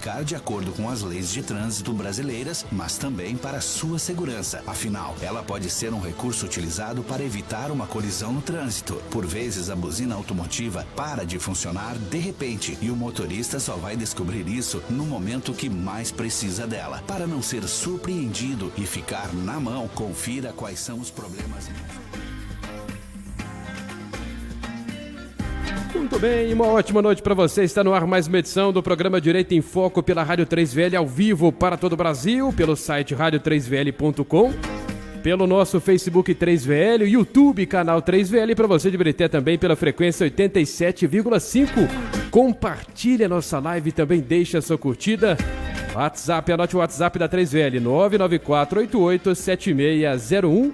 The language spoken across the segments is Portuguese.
ficar de acordo com as leis de trânsito brasileiras, mas também para a sua segurança. Afinal, ela pode ser um recurso utilizado para evitar uma colisão no trânsito. Por vezes, a buzina automotiva para de funcionar de repente e o motorista só vai descobrir isso no momento que mais precisa dela. Para não ser surpreendido e ficar na mão, confira quais são os problemas. Muito bem, uma ótima noite para você. Está no ar mais uma edição do programa Direito em Foco pela Rádio 3VL ao vivo para todo o Brasil, pelo site radio3vl.com, pelo nosso Facebook 3VL, YouTube canal 3VL, para você de Brité também pela frequência 87,5. Compartilhe a nossa live e também deixe a sua curtida. WhatsApp, anote o WhatsApp da 3VL, 994887601,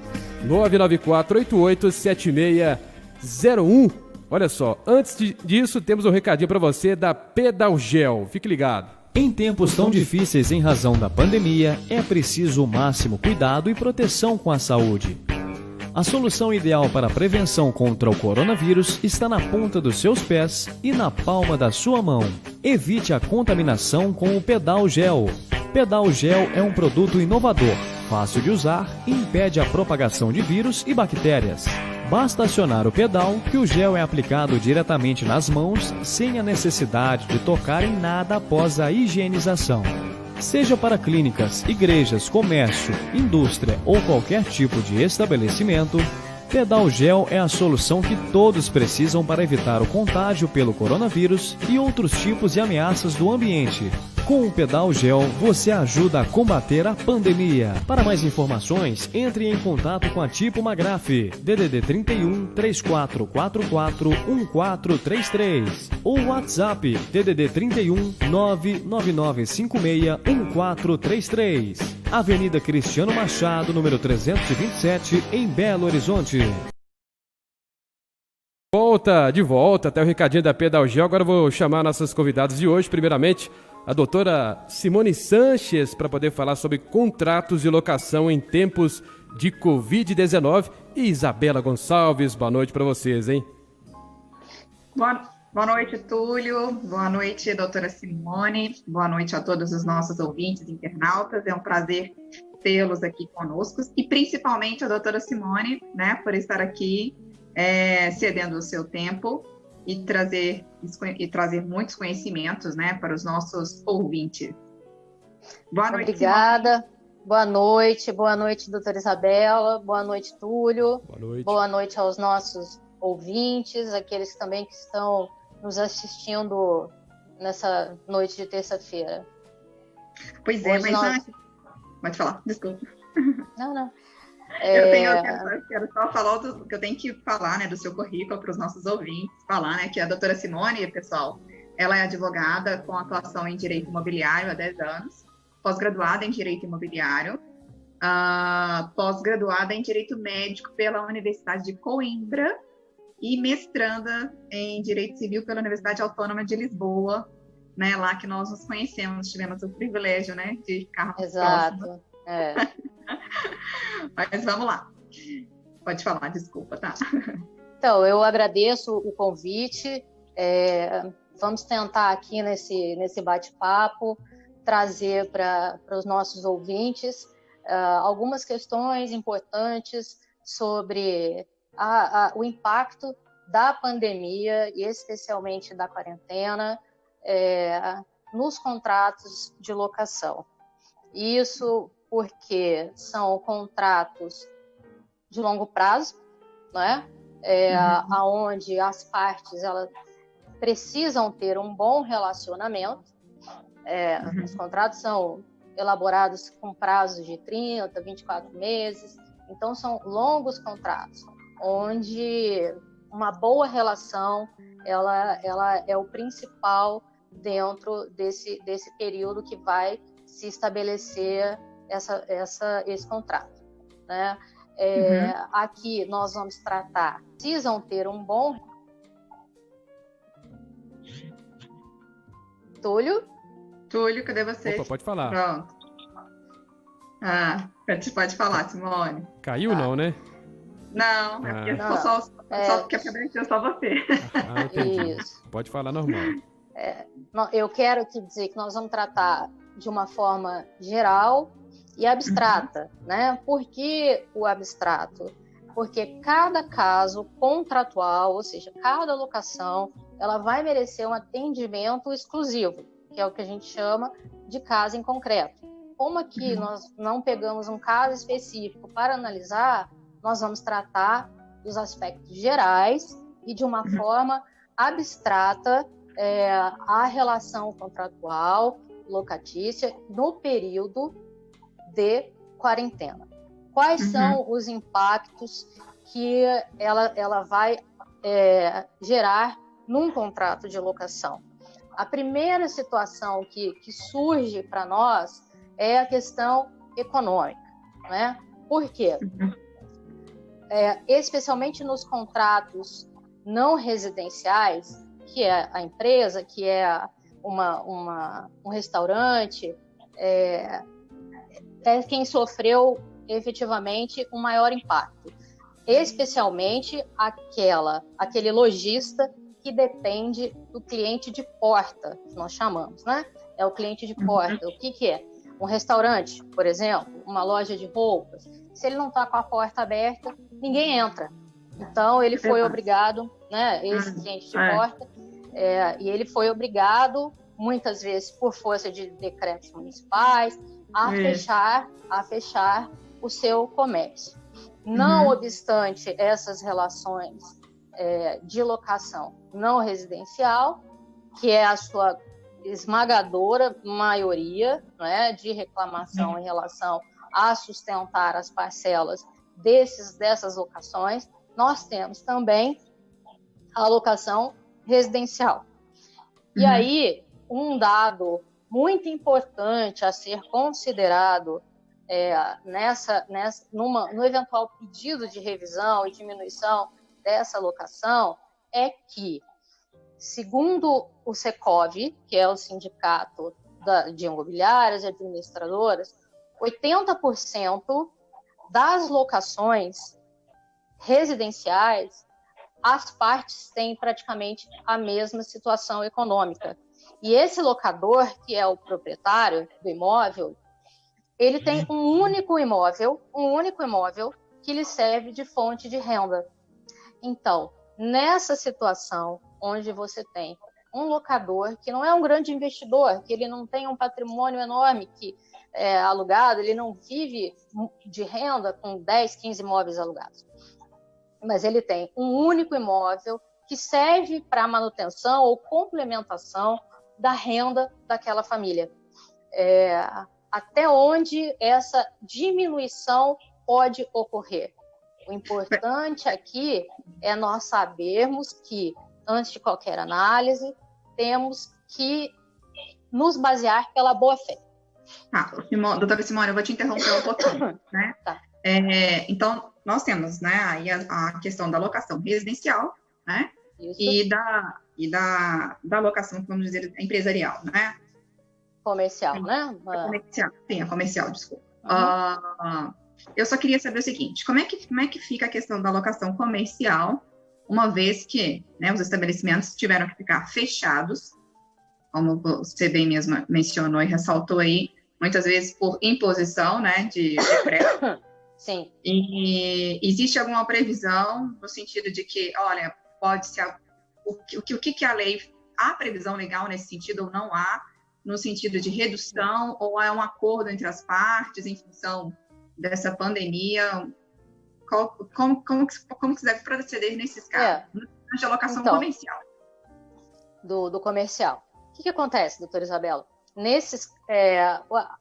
994887601. Olha só, antes disso, temos um recadinho para você da Pedalgel. Fique ligado. Em tempos tão difíceis em razão da pandemia, é preciso o máximo cuidado e proteção com a saúde. A solução ideal para a prevenção contra o coronavírus está na ponta dos seus pés e na palma da sua mão. Evite a contaminação com o Pedalgel. Pedalgel é um produto inovador, fácil de usar e impede a propagação de vírus e bactérias. Basta acionar o pedal que o gel é aplicado diretamente nas mãos sem a necessidade de tocar em nada após a higienização. Seja para clínicas, igrejas, comércio, indústria ou qualquer tipo de estabelecimento, Pedalgel é a solução que todos precisam para evitar o contágio pelo coronavírus e outros tipos de ameaças do ambiente. Com o Pedalgel, você ajuda a combater a pandemia. Para mais informações, entre em contato com a Tipo Magraf, DDD 31 3444 1433 ou WhatsApp DDD 31 99956 1433. Avenida Cristiano Machado, número 327, em Belo Horizonte. De volta, até o recadinho da Pedalgel. Agora eu vou chamar nossas convidadas de hoje. Primeiramente, a doutora Simone Sanches, para poder falar sobre contratos de locação em tempos de Covid-19. E Isabela Gonçalves, boa noite para vocês, hein? Boa noite, Túlio. Boa noite, doutora Simone. Boa noite a todos os nossos ouvintes, internautas. É um prazer tê-los aqui conosco. E principalmente a doutora Simone, né, por estar aqui cedendo o seu tempo e trazer muitos conhecimentos, né, para os nossos ouvintes. Boa noite. Obrigada. Simone. Boa noite, doutora Isabela. Boa noite, Túlio. Boa noite. Boa noite aos nossos ouvintes, aqueles também que estão nos assistindo nessa noite de terça-feira. Pois é, mas antes... Pode falar, desculpa. Não. Eu quero só falar que eu tenho que falar, né, do seu currículo para os nossos ouvintes, falar, né, que a doutora Simone, pessoal, ela é advogada com atuação em Direito Imobiliário há 10 anos, pós-graduada em Direito Imobiliário, pós-graduada em Direito Médico pela Universidade de Coimbra e mestranda em Direito Civil pela Universidade Autônoma de Lisboa, né, lá que nós nos conhecemos, tivemos o privilégio, né, de ficar Exato. Mas vamos lá. Pode falar, desculpa, tá? Então, eu agradeço o convite. Vamos tentar aqui nesse bate-papo trazer para os nossos ouvintes algumas questões importantes sobre o impacto da pandemia e especialmente da quarentena nos contratos de locação. Isso porque são contratos de longo prazo, né? Onde as partes elas precisam ter um bom relacionamento. Os contratos são elaborados com prazos de 30, 24 meses, então são longos contratos, onde uma boa relação ela é o principal dentro desse período que vai se estabelecer esse contrato, né? Aqui nós vamos tratar, precisam ter um bom... Túlio, cadê você? Opa, pode falar. Pronto. Pode falar, Simone. Caiu não, né? Não, porque porque apareceu só você. Entendi. Isso. Pode falar normal. eu quero aqui dizer que nós vamos tratar de uma forma geral e abstrata, né? Por que o abstrato? Porque cada caso contratual, ou seja, cada locação, ela vai merecer um atendimento exclusivo, que é o que a gente chama de caso em concreto. Como aqui nós não pegamos um caso específico para analisar, nós vamos tratar dos aspectos gerais e de uma forma abstrata a relação contratual locatícia no período de quarentena. Quais são os impactos que ela vai gerar num contrato de locação? A primeira situação que surge para nós é a questão econômica, né? Por quê? Especialmente nos contratos não residenciais, que é a empresa, que é um restaurante, é quem sofreu efetivamente um maior impacto, especialmente aquele lojista que depende do cliente de porta, que nós chamamos, né? É o cliente de porta. O que é? Um restaurante, por exemplo, uma loja de roupas, se ele não está com a porta aberta, ninguém entra. Então, ele foi obrigado, né, esse cliente de porta, e ele foi obrigado, muitas vezes por força de decretos municipais, a fechar o seu comércio. Não obstante essas relações de locação não residencial, que é a sua esmagadora maioria, né, de reclamação em relação a sustentar as parcelas dessas locações, nós temos também a locação residencial. E aí, um dado muito importante a ser considerado no eventual pedido de revisão e diminuição dessa locação é que, segundo o Secov, que é o sindicato de imobiliárias e administradoras, 80% das locações residenciais, as partes têm praticamente a mesma situação econômica. E esse locador, que é o proprietário do imóvel, ele tem um único imóvel que lhe serve de fonte de renda. Então, nessa situação onde você tem um locador que não é um grande investidor, que ele não tem um patrimônio enorme que é alugado, ele não vive de renda com 10, 15 imóveis alugados, mas ele tem um único imóvel que serve para manutenção ou complementação da renda daquela família. Até onde essa diminuição pode ocorrer? O importante aqui é nós sabermos que, antes de qualquer análise, temos que nos basear pela boa-fé. Doutora Simone, eu vou te interromper um pouquinho, né? Tá. Então, nós temos, né, aí a questão da locação residencial, né? Isso. E da locação, vamos dizer, empresarial, né? Comercial, né? A comercial, desculpa. Eu só queria saber o seguinte, como é que fica a questão da locação comercial, uma vez que, né, os estabelecimentos tiveram que ficar fechados, como você bem mesmo mencionou e ressaltou aí, muitas vezes por imposição, né, de decreto. Sim. E existe alguma previsão no sentido de que, olha, pode ser o que a lei, há previsão legal nesse sentido ou não há, no sentido de redução, ou é um acordo entre as partes em função dessa pandemia? Como que se deve proceder nesses casos? De alocação comercial. Do comercial. O que acontece, doutora Isabela?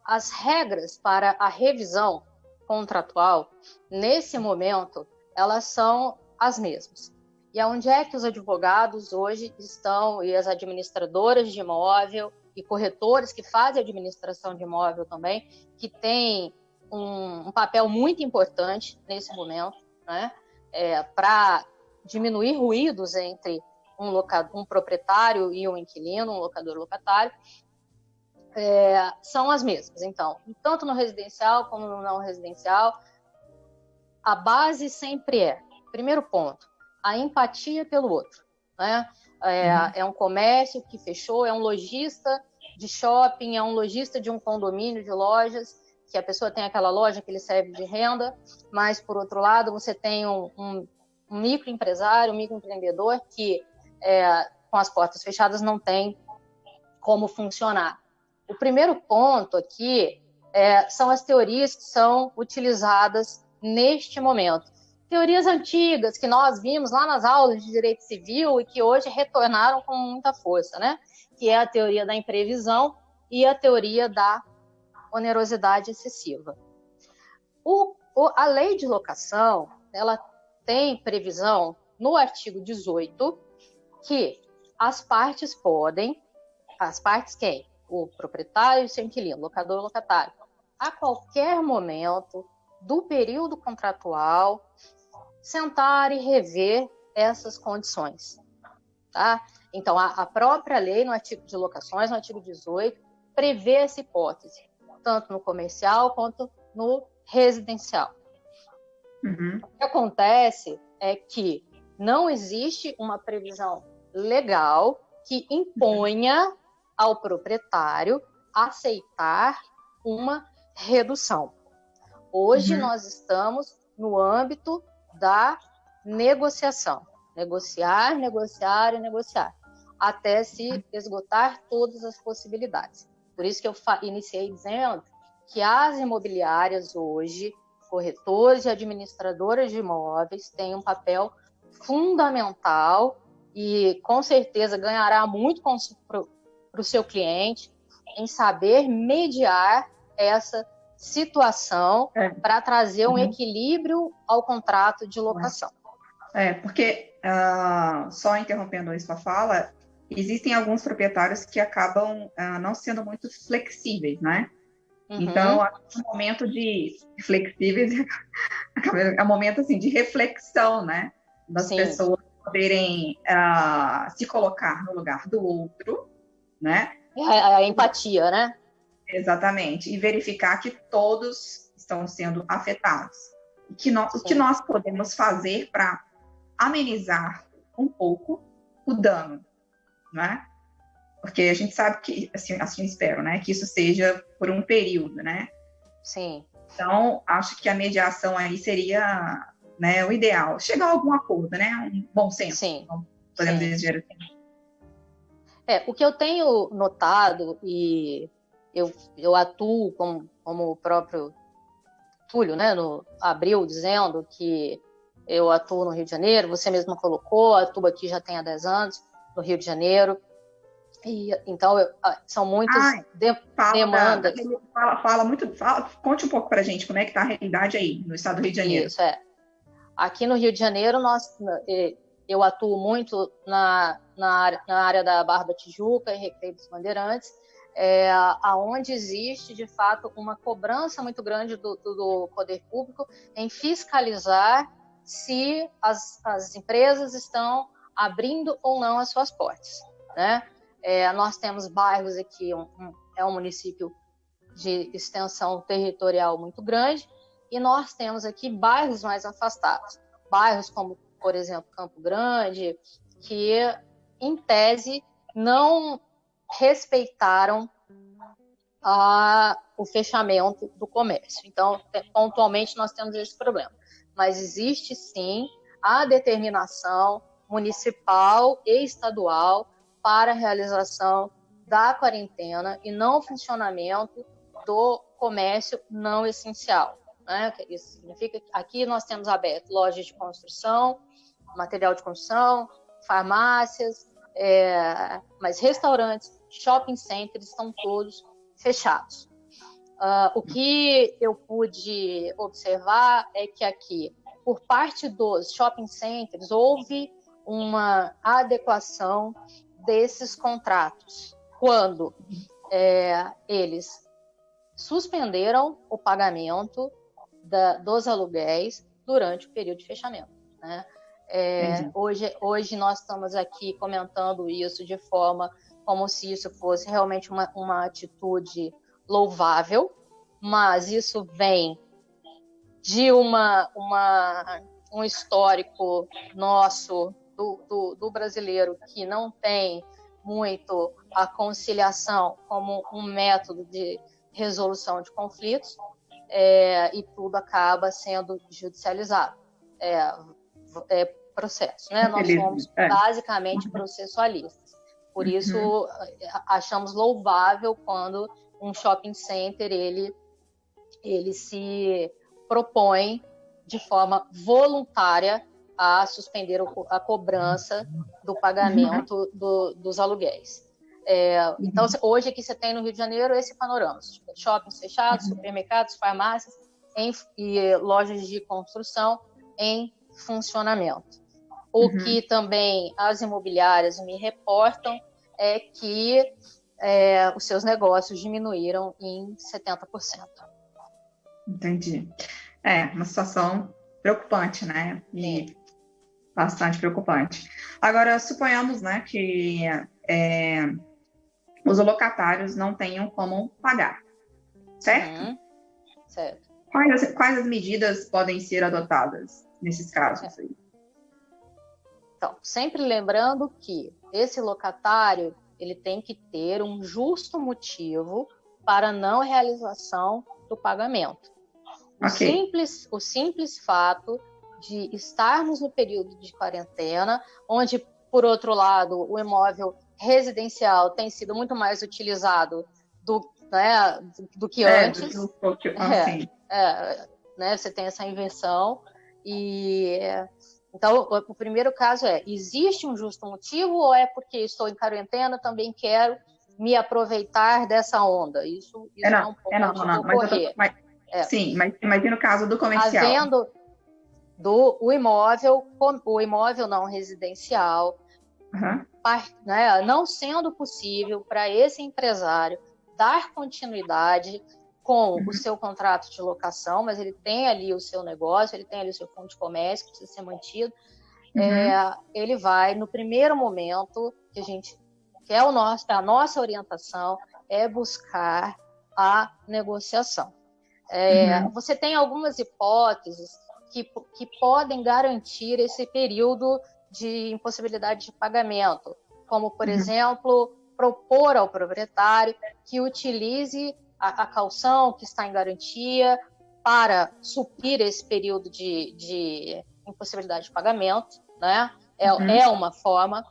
As regras para a revisão contratual, nesse momento, elas são as mesmas. E onde é que os advogados hoje estão, e as administradoras de imóvel, e corretores que fazem administração de imóvel também, que têm um papel muito importante nesse momento, né, para diminuir ruídos entre um proprietário e um inquilino, um locador-locatário, são as mesmas. Então, tanto no residencial como no não residencial, a base sempre primeiro ponto, a empatia pelo outro, né? É um comércio que fechou, é um lojista de shopping, é um lojista de um condomínio de lojas, que a pessoa tem aquela loja que ele serve de renda, mas, por outro lado, você tem um microempresário, um microempreendedor que, com as portas fechadas, não tem como funcionar. O primeiro ponto aqui são as teorias que são utilizadas neste momento. Teorias antigas que nós vimos lá nas aulas de direito civil e que hoje retornaram com muita força, né? Que é a teoria da imprevisão e a teoria da onerosidade excessiva. A lei de locação, ela tem previsão no artigo 18 que as partes quem? O proprietário e o seu inquilino, locador ou locatário, a qualquer momento do período contratual, sentar e rever essas condições. Tá? Então, a própria lei, no artigo de locações, no artigo 18, prevê essa hipótese, tanto no comercial quanto no residencial. Uhum. O que acontece é que não existe uma previsão legal que imponha ao proprietário aceitar uma redução. Hoje nós estamos no âmbito da negociação. Negociar, negociar e negociar, até se esgotar todas as possibilidades. Por isso que eu iniciei dizendo que as imobiliárias hoje, corretores e administradoras de imóveis, têm um papel fundamental e, com certeza, ganhará muito para o seu cliente em saber mediar essa situação para trazer um equilíbrio ao contrato de locação. Porque, só interrompendo a sua fala, existem alguns proprietários que acabam não sendo muito flexíveis, né? Então, é um momento de flexíveis, é um momento assim, de reflexão, né? Das pessoas poderem se colocar no lugar do outro, né? A empatia, né? Exatamente. E verificar que todos estão sendo afetados. O que nós podemos fazer para amenizar um pouco o dano, né? Porque a gente sabe que, assim espero, né? Que isso seja por um período, né? Sim. Então, acho que a mediação aí seria, né, o ideal. Chegar a algum acordo, né? Um bom senso. Sim. Podemos dizer assim. O que eu tenho notado, e eu atuo como o próprio Túlio, né, abriu dizendo que eu atuo no Rio de Janeiro, você mesma colocou, atuo aqui já tem há 10 anos, no Rio de Janeiro, e então são muitas demandas. Conte um pouco para a gente como é que está a realidade aí no estado do Rio de Janeiro. Isso, Aqui no Rio de Janeiro, eu atuo muito na área da Barra da Tijuca e Recreio dos Bandeirantes, aonde existe, de fato, uma cobrança muito grande do poder público em fiscalizar se as empresas estão abrindo ou não as suas portas, né? Nós temos bairros aqui, é um município de extensão territorial muito grande, e nós temos aqui bairros mais afastados, bairros como, por exemplo, Campo Grande, que, em tese, não respeitaram o fechamento do comércio. Então, pontualmente, nós temos esse problema. Mas existe, sim, a determinação municipal e estadual para a realização da quarentena e não funcionamento do comércio não essencial, né? Isso significa que aqui nós temos aberto lojas de construção, material de construção, farmácias, mas restaurantes, shopping centers estão todos fechados. O que eu pude observar é que aqui, por parte dos shopping centers, houve uma adequação desses contratos, quando eles suspenderam o pagamento dos aluguéis durante o período de fechamento, né? Hoje nós estamos aqui comentando isso de forma como se isso fosse realmente uma atitude louvável, mas isso vem de um histórico nosso do brasileiro que não tem muito a conciliação como um método de resolução de conflitos, e tudo acaba sendo judicializado. Processo, né? Nós somos basicamente processualistas. Por isso, achamos louvável quando um shopping center ele se propõe de forma voluntária a suspender a cobrança do pagamento dos aluguéis. Então, hoje aqui você tem no Rio de Janeiro esse panorama: shoppings fechados, supermercados, farmácias e lojas de construção em funcionamento. O que também as imobiliárias me reportam é que os seus negócios diminuíram em 70%. Entendi. Uma situação preocupante, né? E bastante preocupante. Agora, suponhamos, né, que os locatários não tenham como pagar, certo? Certo. Quais as medidas podem ser adotadas nesses casos aí? Então, sempre lembrando que esse locatário ele tem que ter um justo motivo para a não realização do pagamento. O simples fato de estarmos no período de quarentena, onde, por outro lado, o imóvel residencial tem sido muito mais utilizado do que antes. Você tem essa inversão. Então, o primeiro caso existe um justo motivo ou é porque estou em quarentena, também quero me aproveitar dessa onda? Isso é um pouco de ocorrer. Sim, mas no caso do comercial. Havendo o imóvel não residencial, não sendo possível para esse empresário dar continuidade com o seu contrato de locação, mas ele tem ali o seu negócio, ele tem ali o seu fundo de comércio que precisa ser mantido, ele vai, no primeiro momento, que é a nossa orientação, é buscar a negociação. Você tem algumas hipóteses que podem garantir esse período de impossibilidade de pagamento, como, por exemplo, propor ao proprietário que utilize a caução que está em garantia para suprir esse período de impossibilidade de pagamento, né? É uma forma.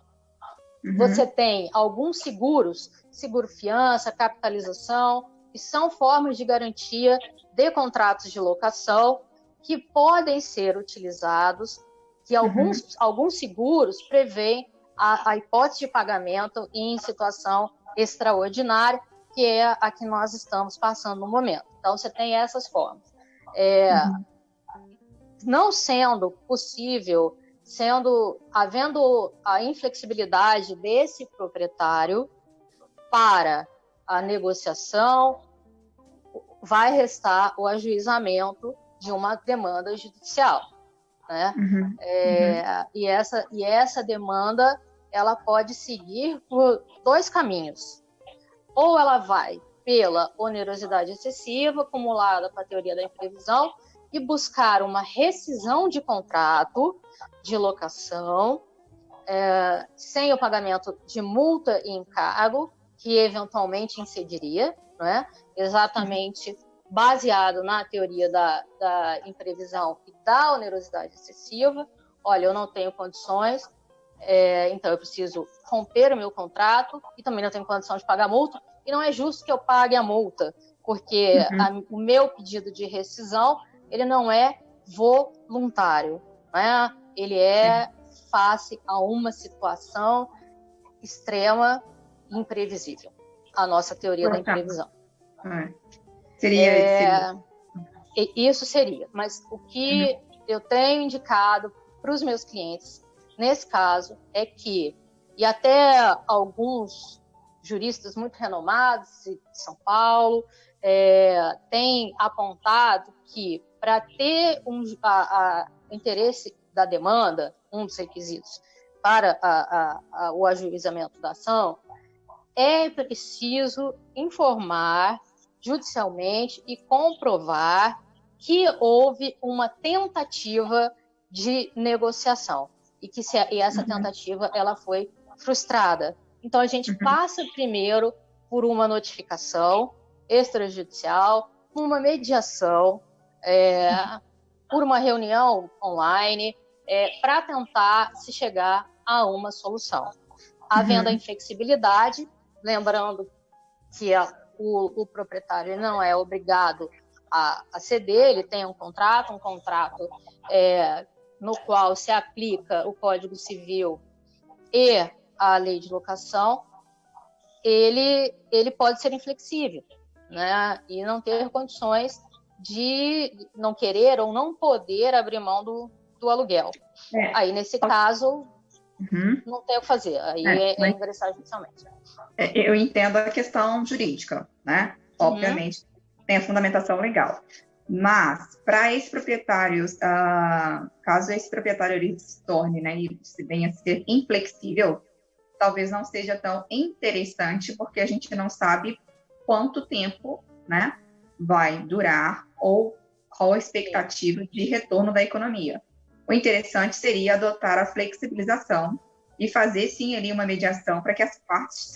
Você tem alguns seguros, seguro-fiança, capitalização, que são formas de garantia de contratos de locação que podem ser utilizados, que alguns seguros prevêem a hipótese de pagamento em situação extraordinária, que é a que nós estamos passando no momento. Então, você tem essas formas. Não sendo possível, havendo a inflexibilidade desse proprietário para a negociação, vai restar o ajuizamento de uma demanda judicial, né? E essa demanda ela pode seguir por dois caminhos. Ou ela vai pela onerosidade excessiva acumulada com a teoria da imprevisão e buscar uma rescisão de contrato de locação sem o pagamento de multa e encargo, que eventualmente incidiria, né? Exatamente baseado na teoria da imprevisão e da onerosidade excessiva. Olha, eu não tenho condições, então eu preciso romper o meu contrato e também não tenho condição de pagar a multa, e não é justo que eu pague a multa, porque o meu pedido de rescisão ele não é voluntário, né? Ele é face a uma situação extrema e imprevisível, a nossa teoria da imprevisão. Isso seria, mas o que eu tenho indicado para os meus clientes, nesse caso, é que, e até alguns juristas muito renomados de São Paulo têm apontado que, para ter interesse da demanda, um dos requisitos para o ajuizamento da ação, é preciso informar judicialmente e comprovar que houve uma tentativa de negociação. e essa tentativa ela foi frustrada. Então, a gente passa primeiro por uma notificação extrajudicial, uma mediação, por uma reunião online, para tentar se chegar a uma solução. Havendo a inflexibilidade, lembrando que o proprietário não é obrigado a ceder, ele tem um contrato no qual se aplica o Código Civil e a lei de locação, ele pode ser inflexível, né? E não ter condições de não querer ou não poder abrir mão do aluguel. Aí, nesse caso, não tem o que fazer, aí é ingressar judicialmente. Eu entendo a questão jurídica, né? Obviamente, tem a fundamentação legal. Mas, para esse proprietário, caso esse proprietário ele se torne, né, e venha a ser inflexível, talvez não seja tão interessante, porque a gente não sabe quanto tempo, né, vai durar ou qual a expectativa de retorno da economia. O interessante seria adotar a flexibilização e fazer, sim, ali uma mediação para que as partes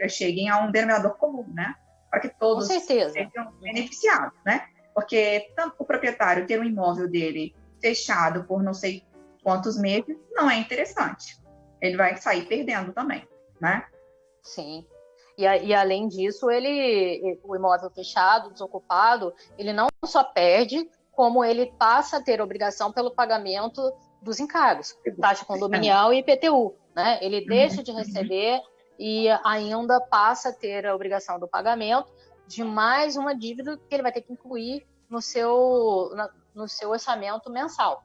cheguem a um denominador comum, né? Para que todos sejam beneficiados, né? Porque tanto o proprietário ter um imóvel dele fechado por não sei quantos meses não é interessante. Ele vai sair perdendo também, né? Sim. E além disso, o imóvel fechado, desocupado, ele não só perde, como ele passa a ter obrigação pelo pagamento dos encargos, taxa condominial e IPTU, né? Ele deixa de receber e ainda passa a ter a obrigação do pagamento de mais uma dívida que ele vai ter que incluir no seu orçamento mensal.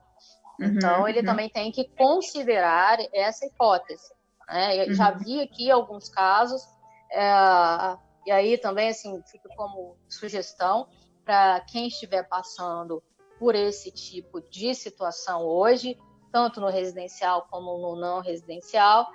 Então, ele também tem que considerar essa hipótese, né? Eu já vi aqui alguns casos, e aí também, assim, fica como sugestão para quem estiver passando por esse tipo de situação hoje, tanto no residencial como no não residencial,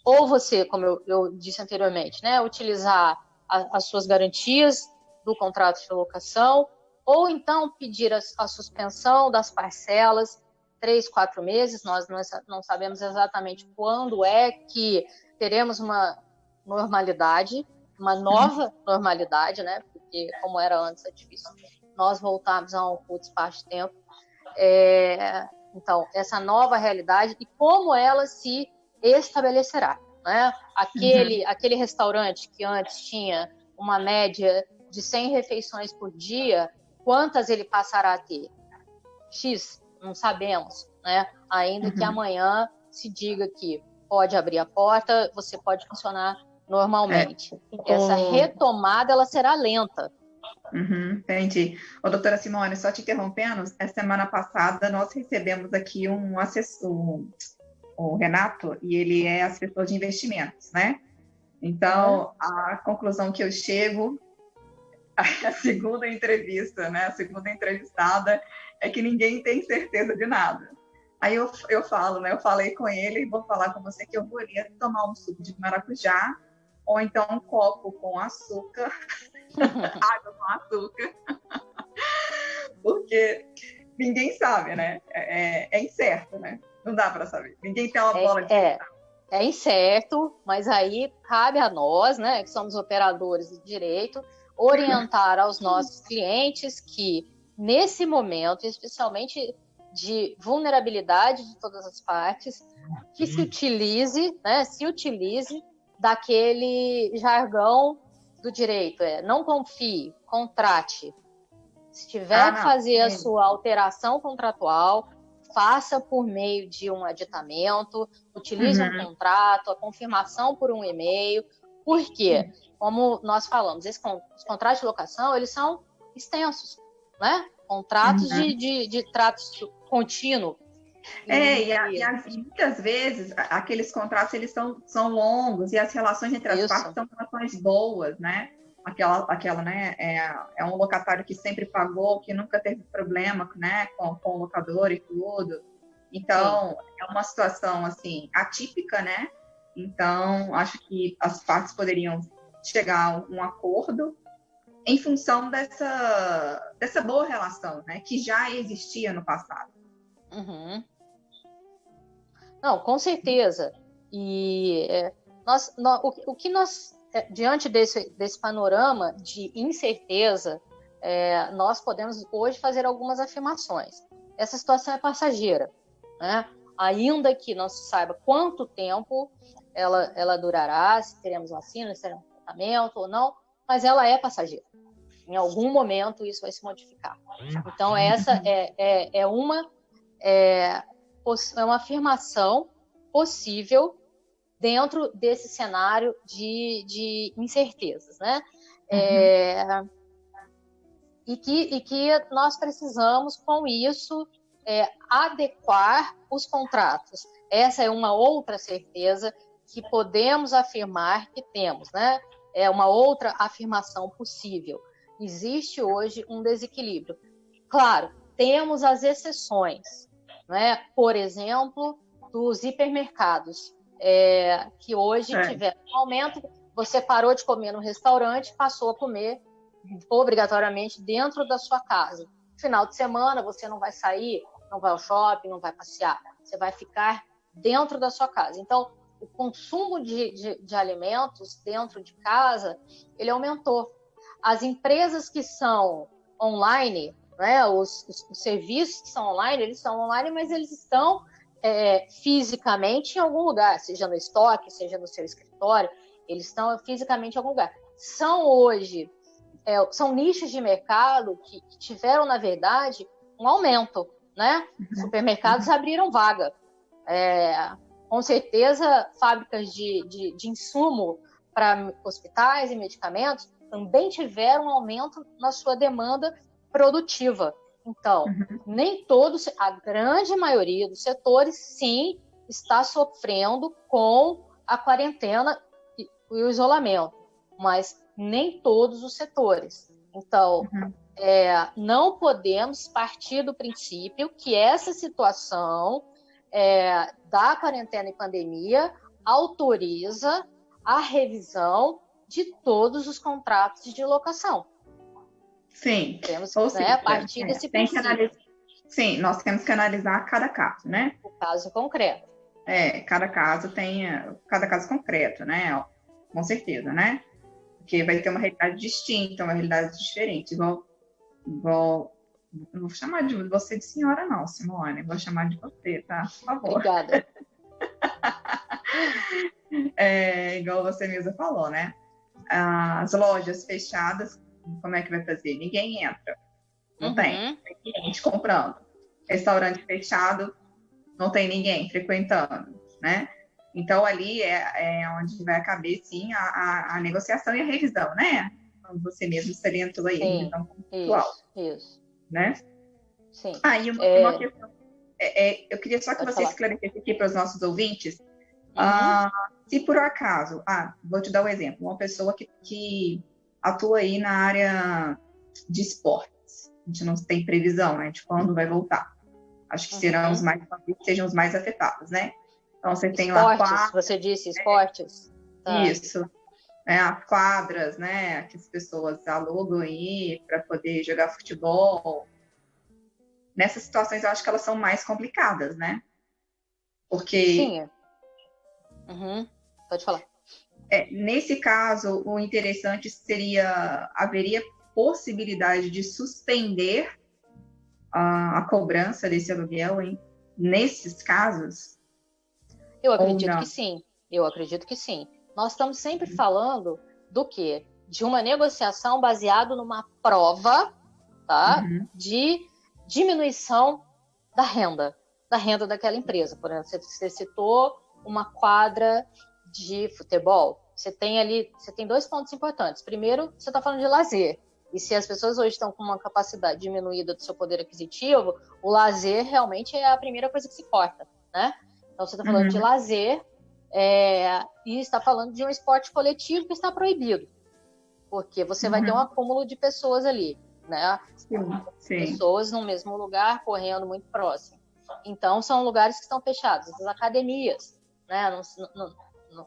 ou você, como eu disse anteriormente, né, utilizar as suas garantias do contrato de locação, ou então pedir a suspensão das parcelas, 3, 4 meses, nós não sabemos exatamente quando é que teremos uma normalidade, uma nova normalidade, né, porque como era antes é difícil nós voltarmos a um curto espaço de tempo. Então, essa nova realidade e como ela se estabelecerá, né? Aquele restaurante que antes tinha uma média de 100 refeições por dia, quantas ele passará a ter? X, não sabemos, né? Ainda que amanhã se diga que pode abrir a porta, você pode funcionar normalmente. Essa retomada, ela será lenta. Entendi. Doutora Simone, só te interrompendo, essa semana passada nós recebemos aqui um assessor, o Renato, e ele é assessor de investimentos, né? Então, a conclusão que eu chego, a segunda entrevista, né? A segunda entrevistada é que ninguém tem certeza de nada. Aí eu falo, né? Eu falei com ele e vou falar com você que eu vou tomar um suco de maracujá ou então um copo com açúcar, água com açúcar, porque ninguém sabe, né? É incerto, né? Não dá para saber. Ninguém tem uma bola de cristal. É incerto, mas aí cabe a nós, né, que somos operadores de direito, orientar aos nossos clientes que, nesse momento, especialmente de vulnerabilidade de todas as partes, que se utilize daquele jargão do direito, não confie, contrate. Se tiver que fazer a sua alteração contratual, faça por meio de um aditamento, utilize um contrato, a confirmação por um e-mail, porque, como nós falamos, os contratos de locação, eles são extensos, né? Contratos de trato contínuo. E muitas vezes aqueles contratos eles são longos e as relações entre as partes são relações boas, né? Aquela, né? É um locatário que sempre pagou, que nunca teve problema, né? Com o locador e tudo. Então, é uma situação assim atípica, né? Então, acho que as partes poderiam chegar a um acordo em função dessa boa relação, né? Que já existia no passado. Não, com certeza. E o que nós, diante desse panorama de incerteza, nós podemos hoje fazer algumas afirmações. Essa situação é passageira, né? Ainda que não se saiba quanto tempo ela durará, se teremos vacina, se teremos tratamento ou não, mas ela é passageira. Em algum momento isso vai se modificar. Então essa é uma afirmação possível dentro desse cenário de incertezas, né? E que nós precisamos, com isso, adequar os contratos. Essa é uma outra certeza que podemos afirmar que temos, né? É uma outra afirmação possível. Existe hoje um desequilíbrio. Claro, temos as exceções, né? Por exemplo, dos hipermercados, que hoje tiveram um aumento. Você parou de comer no restaurante, passou a comer obrigatoriamente dentro da sua casa. Final de semana, você não vai sair, não vai ao shopping, não vai passear. Você vai ficar dentro da sua casa. Então, o consumo de alimentos dentro de casa, ele aumentou. As empresas que são online, né, os serviços que são online, eles são online, mas eles estão fisicamente em algum lugar, seja no estoque, seja no seu escritório, eles estão fisicamente em algum lugar. São hoje, são nichos de mercado que tiveram, na verdade, um aumento, né? Supermercados abriram vaga. Com certeza, fábricas de insumo para hospitais e medicamentos também tiveram um aumento na sua demanda produtiva. Então, nem todos, a grande maioria dos setores, sim, está sofrendo com a quarentena e o isolamento, mas nem todos os setores. Então, não podemos partir do princípio que essa situação da quarentena e pandemia autoriza a revisão de todos os contratos de locação. Sim. Temos seja, partir desse princípio. Sim, nós temos que analisar cada caso, né? O caso concreto. Cada caso concreto, né? Com certeza, né? Porque vai ter uma realidade distinta, uma realidade diferente. Igual não vou chamar de você de senhora, não, Simone. Vou chamar de você, tá? Por favor. Obrigada. Igual você mesma falou, né? As lojas fechadas, como é que vai fazer? Ninguém entra. Não tem gente comprando. Restaurante fechado, não tem ninguém frequentando, né? Então, ali é onde vai caber, sim, a negociação e a revisão, né? Como você mesmo salientou aí, a revisão pontual. Isso. Né? Sim. E uma questão, eu queria só que você esclarecesse aqui para os nossos ouvintes, se por acaso, vou te dar um exemplo, uma pessoa que atua aí na área de esportes, a gente não tem previsão, né, de quando vai voltar. Acho que sejam os mais afetados, né? Então, você tem esportes, lá você disse esportes? Tá. Isso. As quadras, né, que as pessoas alugam aí para poder jogar futebol. Nessas situações, eu acho que elas são mais complicadas, né? Porque... Sim. Pode falar. Nesse caso, o interessante haveria possibilidade de suspender a cobrança desse aluguel, hein? Nesses casos? Eu acredito que sim. Nós estamos sempre falando do quê? De uma negociação baseada numa prova, tá? De diminuição da renda daquela empresa. Por exemplo, você citou uma quadra de futebol. Você tem dois pontos importantes. Primeiro, você está falando de lazer. E se as pessoas hoje estão com uma capacidade diminuída do seu poder aquisitivo, o lazer realmente é a primeira coisa que se corta, né? Então, você está falando de lazer e está falando de um esporte coletivo que está proibido. Porque você vai ter um acúmulo de pessoas ali, né? Sim. Pessoas no mesmo lugar, correndo muito próximo. Então, são lugares que estão fechados. As academias, né?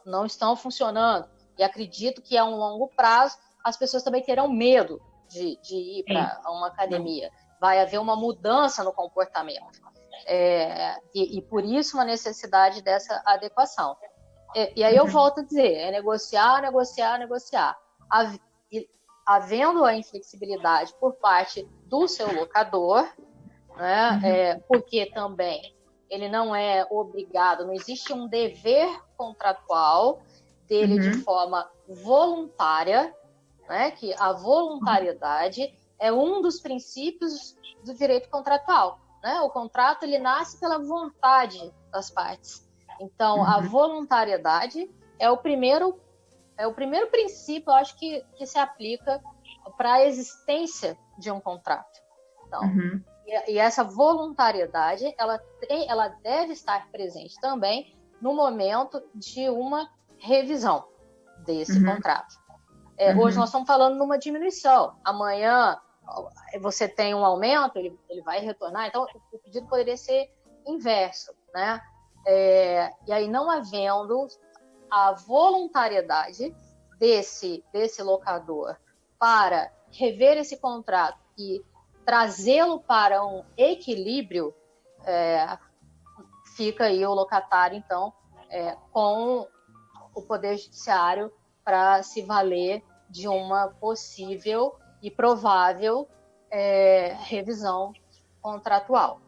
Não estão funcionando. E acredito que a um longo prazo, as pessoas também terão medo de ir para uma academia. Vai haver uma mudança no comportamento. E por isso uma necessidade dessa adequação. E aí eu volto a dizer, é negociar. Havendo a inflexibilidade por parte do seu locador, né, porque também ele não é obrigado, não existe um dever contratual dele de forma voluntária, né, que a voluntariedade é um dos princípios do direito contratual. Né? O contrato ele nasce pela vontade das partes. Então, a voluntariedade é o primeiro princípio, eu acho, que se aplica para a existência de um contrato. Então, e essa voluntariedade, ela deve estar presente também no momento de uma revisão desse contrato. Hoje nós estamos falando numa diminuição. Amanhã você tem um aumento, ele vai retornar. Então, o pedido poderia ser inverso, né? E aí, não havendo a voluntariedade desse locador para rever esse contrato e trazê-lo para um equilíbrio, fica aí o locatário, então, com o Poder Judiciário para se valer de uma possível e provável revisão contratual.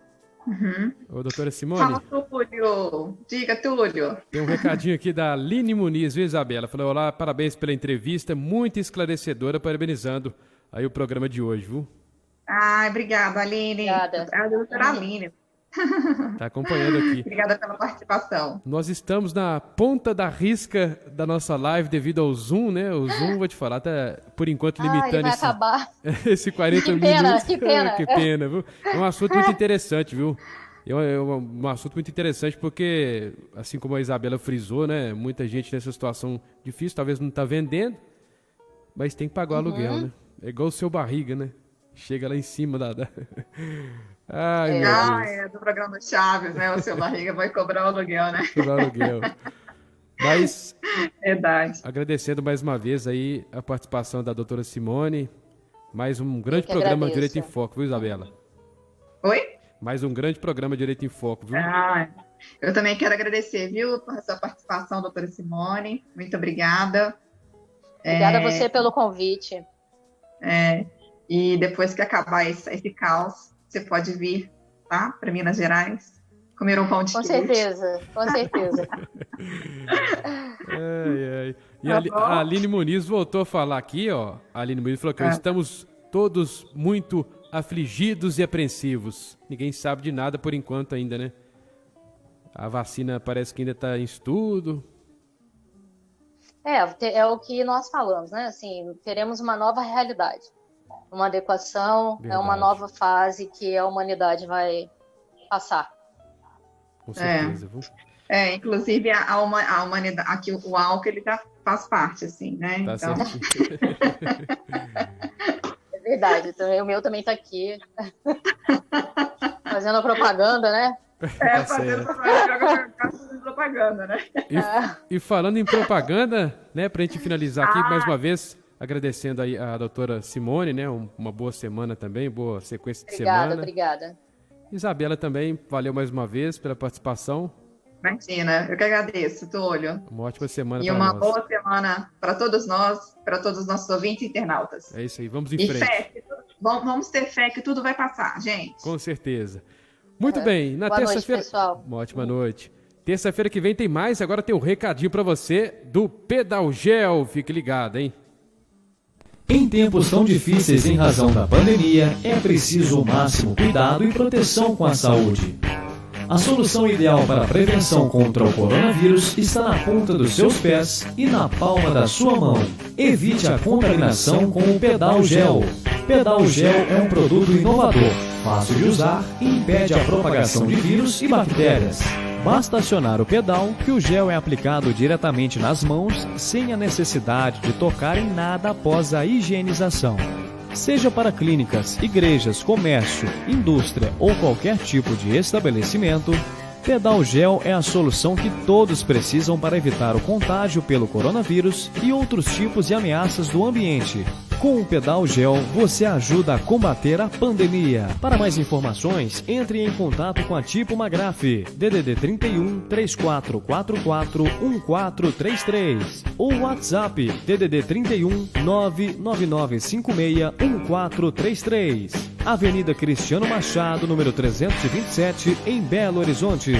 Ô, doutora Simone. Fala, Túlio. Diga, Túlio. Tem um recadinho aqui da Aline Muniz, viu, Isabela? Falou, olá, parabéns pela entrevista, muito esclarecedora, parabenizando aí o programa de hoje, viu? Obrigada, Aline. Obrigada. A doutora Aline. Tá acompanhando aqui. Obrigada pela participação. Nós estamos na ponta da risca da nossa live devido ao Zoom, né? O Zoom, vou te falar, tá por enquanto limitando ele vai acabar. esse 40 que pena, minutos. Que pena, que pena, viu? É um assunto muito interessante, viu? É um assunto muito interessante porque, assim como a Isabela frisou, né? Muita gente nessa situação difícil, talvez não tá vendendo, mas tem que pagar o aluguel, né? É igual o seu barriga, né? Chega lá em cima da... Ai, meu Deus. Do programa Chaves, né? O seu barriga vai cobrar o aluguel, né? Cobrar o aluguel. Mas, verdade. Agradecendo mais uma vez aí a participação da doutora Simone. Mais um grande programa agradeço. Direito em Foco, viu, Isabela? Oi? Mais um grande programa Direito em Foco, viu? Eu também quero agradecer, viu, por sua participação, doutora Simone. Muito obrigada. Obrigada a você pelo convite. E depois que acabar esse caos, você pode vir, tá? Para Minas Gerais, comer um pão de queijo. Com certeza. E a Aline Muniz voltou a falar aqui, ó. A Aline Muniz falou que estamos todos muito afligidos e apreensivos. Ninguém sabe de nada por enquanto ainda, né? A vacina parece que ainda está em estudo. É o que nós falamos, né? Assim, teremos uma nova realidade. Uma adequação, Verdade. uma nova fase que a humanidade vai passar. Com certeza, viu? Inclusive a humanidade, aqui o álcool, ele faz parte, assim, né? Tá então... É verdade, o meu também está aqui. Fazendo a propaganda, né? Fazendo propaganda, né? E falando em propaganda, né, pra gente finalizar aqui, mais uma vez, agradecendo aí a doutora Simone, né, uma boa semana também, boa sequência de semana. Obrigada. Isabela também, valeu mais uma vez pela participação. Imagina, eu que agradeço, Túlio. Uma ótima semana e para uma nós. boa semana para todos nós, para todos os nossos ouvintes e internautas. É isso aí, vamos em frente. Vamos ter fé que tudo vai passar, gente. Com certeza. Muito bem, na Boa terça-feira... noite, pessoal. Uma ótima noite. Terça-feira que vem tem mais, agora tem um recadinho para você do Pedalgel. Fique ligado, hein? Em tempos tão difíceis em razão da pandemia, é preciso o máximo cuidado e proteção com a saúde. A solução ideal para a prevenção contra o coronavírus está na ponta dos seus pés e na palma da sua mão. Evite a contaminação com o Pedalgel. Pedalgel é um produto inovador, fácil de usar e impede a propagação de vírus e bactérias. Basta acionar o pedal que o gel é aplicado diretamente nas mãos sem a necessidade de tocar em nada após a higienização. Seja para clínicas, igrejas, comércio, indústria ou qualquer tipo de estabelecimento, Pedalgel é a solução que todos precisam para evitar o contágio pelo coronavírus e outros tipos de ameaças do ambiente, Com o Pedal Gel, você ajuda a combater a pandemia. Para mais informações, entre em contato com a Tipo Magraf, DDD 31 3444 1433 ou WhatsApp DDD 31 99956 1433. Avenida Cristiano Machado, número 327, em Belo Horizonte.